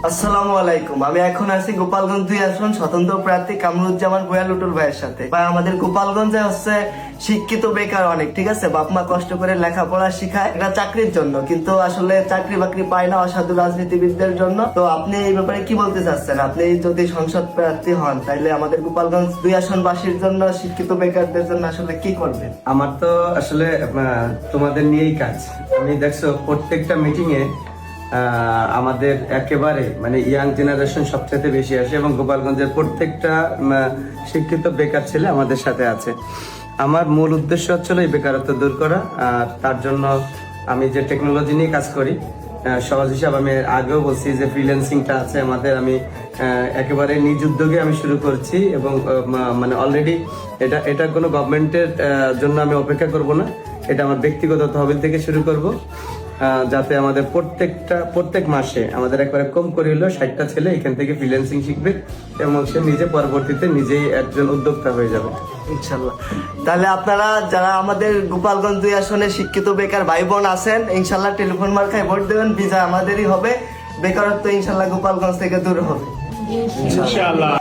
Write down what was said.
আসসালামু আলাইকুম। আমি এখন আছি গোপালগঞ্জ 2 আসন স্বতন্ত্র প্রার্থী কামরুজ্জামান ভুয়া লুটুল ভাইয়ের সাথে। ভাই, আমাদের গোপালগঞ্জে হচ্ছে শিক্ষিত বেকার অনেক, ঠিক আছে, বাপ মা কষ্ট করে লেখাপড়া শিখায় একটা চাকরির জন্য, কিন্তু আসলে চাকরি বাকরি পায় না অসাধু রাজনীতিবিদদের জন্য। তো আপনি এই ব্যাপারে কি বলতে চাচ্ছেন? আপনি যদি সংসদ প্রার্থী হন তাহলে আমাদের গোপালগঞ্জ 2 আসনবাসীর জন্য, শিক্ষিত বেকারদের জন্য আসলে কি করবেন? আমার তো আসলে তোমাদের নিয়েই কাজ। আমি দেখছো প্রত্যেকটা মিটিং এ আমাদের একেবারে মানে ইয়াং জেনারেশন সবচেয়ে বেশি আসে এবং গোপালগঞ্জের প্রত্যেকটা শিক্ষিত বেকার ছেলে আমাদের সাথে আছে। আমার মূল উদ্দেশ্য হচ্ছিল এই বেকারত্ব দূর করা। আর তার জন্য আমি যে টেকনোলজি নিয়ে কাজ করি, সহজ হিসাব আমি আগেও বলছি যে ফ্রিল্যান্সিংটা আছে আমাদের, আমি একেবারে নিজ উদ্যোগে আমি শুরু করছি এবং মানে অলরেডি এটা কোনো গভর্নমেন্টের জন্য আমি অপেক্ষা করব না, এটা আমার ব্যক্তিগত তহবিল থেকে শুরু করব, যাতে আমাদের প্রত্যেক মাসে আমাদের একবারে কম করে হলেও 60টা ছেলে এখান থেকে ফ্রিল্যান্সিং শিখবে এবং সে নিজে পরবর্তীতে নিজেই একজন উদ্যোক্তা হয়ে যাবে ইনশাল্লাহ। তাহলে আপনারা যারা আমাদের গোপালগঞ্জ 2 আসনে শিক্ষিত বেকার ভাই বোন আছেন, ইনশাল্লাহ টেলিফোন মার্কায় ভোট দেবেন, বিজয় আমাদেরই হবে। বেকারত্ব ইনশাল্লাহ গোপালগঞ্জ থেকে দূর হবে ইনশাল্লাহ।